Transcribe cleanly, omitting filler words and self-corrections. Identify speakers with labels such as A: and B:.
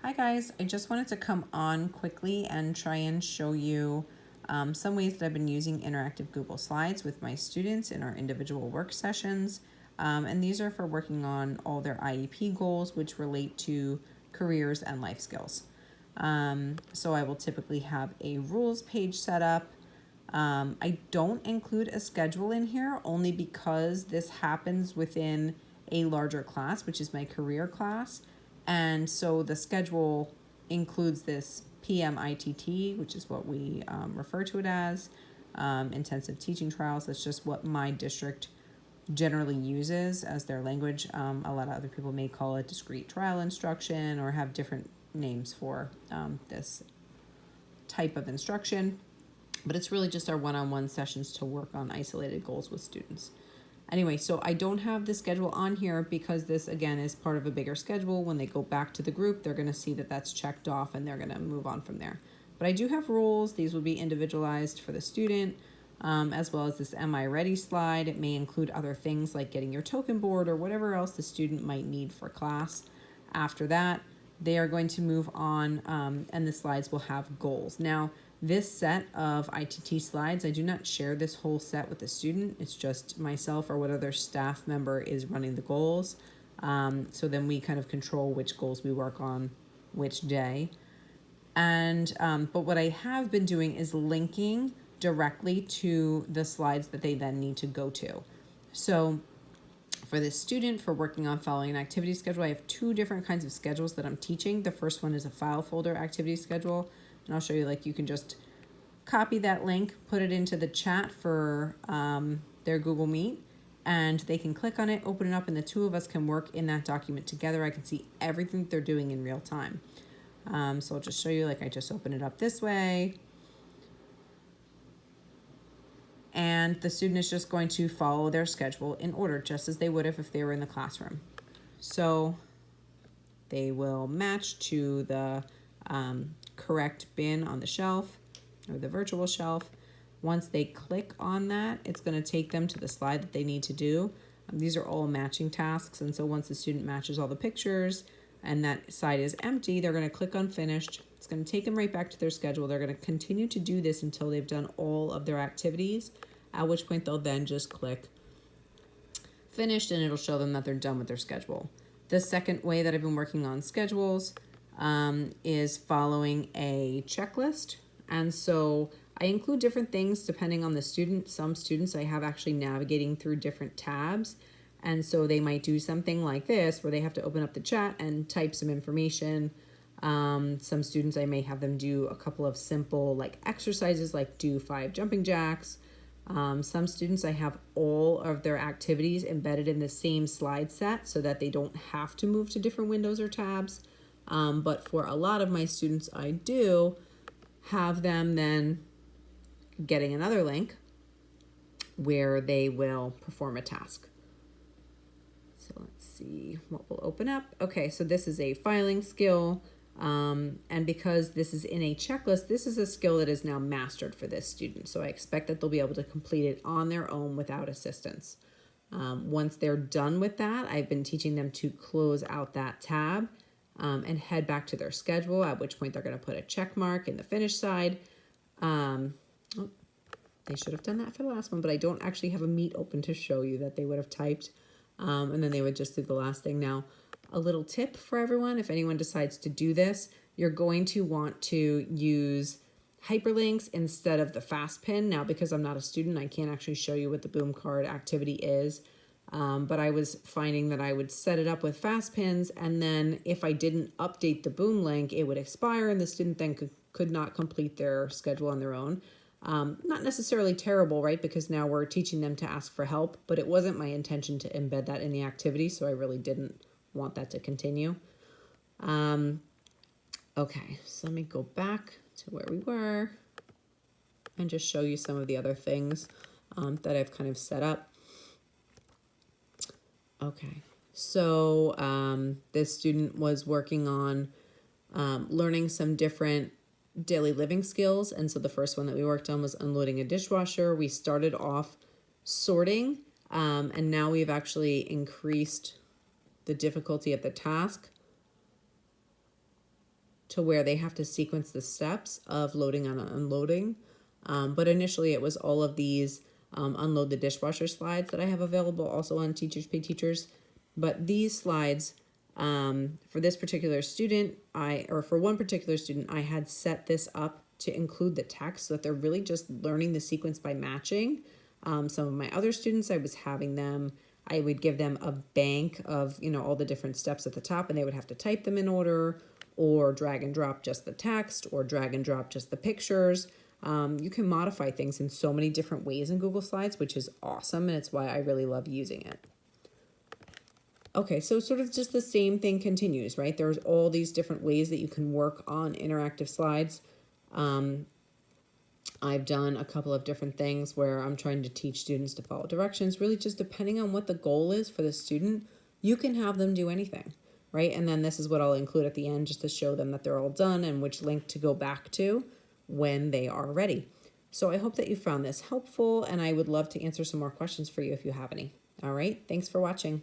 A: Hi guys, I just wanted to come on quickly and try and show you some ways that I've been using interactive Google Slides with my students in our individual work sessions. And these are for working on all their IEP goals, which relate to careers and life skills. So I will typically have a rules page set up. I don't include a schedule in here only because this happens within a larger class, which is my career class. And so the schedule includes this PMITT, which is what we refer to it as, intensive teaching trials. That's just what my district generally uses as their language. A lot of other people may call it discrete trial instruction or have different names for this type of instruction. But it's really just our one-on-one sessions to work on isolated goals with students. Anyway, so I don't have the schedule on here because this, again, is part of a bigger schedule. When they go back to the group, they're going to see that that's checked off and they're going to move on from there. But I do have rules. These will be individualized for the student, as well as this Am I Ready slide. It may include other things like getting your token board or whatever else the student might need for class. After that, they are going to move on, and the slides will have goals. Now, this set of ITT slides, I do not share this whole set with the student. It's just myself or what other staff member is running the goals. So then we kind of control which goals we work on which day. And but what I have been doing is linking directly to the slides that they then need to go to. So for this student, for working on following an activity schedule, I have two different kinds of schedules that I'm teaching. The first one is a file folder activity schedule. And I'll show you, like, you can just copy that link, put it into the chat for their Google Meet, and they can click on it, open it up, and the two of us can work in that document together. I can see everything they're doing in real time. So I'll just show you, like, I just open it up this way. And the student is just going to follow their schedule in order, just as they would if they were in the classroom. So they will match to the correct bin on the shelf or the virtual shelf. Once they click on that, it's going to take them to the slide that they need to do. These are all matching tasks, and so once the student matches all the pictures and that side is empty, they're going to click on finished. It's going to take them right back to their schedule. They're going to continue to do this until they've done all of their activities, at which point they'll then just click finished and it'll show them that they're done with their schedule. The second way that I've been working on schedules is following a checklist. And so I include different things depending on the student. Some students I have actually navigating through different tabs. And so they might do something like this where they have to open up the chat and type some information. Some students I may have them do a couple of simple like exercises, like do 5 jumping jacks. Some students I have all of their activities embedded in the same slide set so that they don't have to move to different windows or tabs. But for a lot of my students, I do have them then getting another link where they will perform a task. So let's see what will open up. Okay, so this is a filing skill. And because this is in a checklist, this is a skill that is now mastered for this student. So I expect that they'll be able to complete it on their own without assistance. Once they're done with that, I've been teaching them to close out that tab and head back to their schedule, at which point they're going to put a check mark in the finish side. They should have done that for the last one, but I don't actually have a Meet open to show you that they would have typed. And then they would just do the last thing. Now, a little tip for everyone, if anyone decides to do this, you're going to want to use hyperlinks instead of the FastPin. Now, because I'm not a student, I can't actually show you what the Boom Card activity is. But I was finding that I would set it up with FastPins, and then if I didn't update the Boom link, it would expire and the student then could not complete their schedule on their own. Not necessarily terrible, right? Because now we're teaching them to ask for help, but it wasn't my intention to embed that in the activity, so I really didn't want that to continue. Okay, so let me go back to where we were and just show you some of the other things that I've kind of set up. Okay, so this student was working on learning some different daily living skills. And so the first one that we worked on was unloading a dishwasher. We started off sorting, and now we've actually increased the difficulty of the task. to where they have to sequence the steps of loading and unloading. But initially it was all of these unload the dishwasher slides that I have available also on Teachers Pay Teachers. But these slides, for this particular student, for one particular student, I had set this up to include the text so that they're really just learning the sequence by matching. Some of my other students, I would give them a bank of, all the different steps at the top, and they would have to type them in order, or drag and drop just the text, or drag and drop just the pictures. You can modify things in so many different ways in Google Slides, which is awesome, and it's why I really love using it. Okay, so sort of just the same thing continues, right? There's all these different ways that you can work on interactive slides. I've done a couple of different things where I'm trying to teach students to follow directions, really just depending on what the goal is for the student. You can have them do anything, right? And then this is what I'll include at the end just to show them that they're all done and which link to go back to when they are ready. So I hope that you found this helpful, and I would love to answer some more questions for you if you have any. All right, thanks for watching.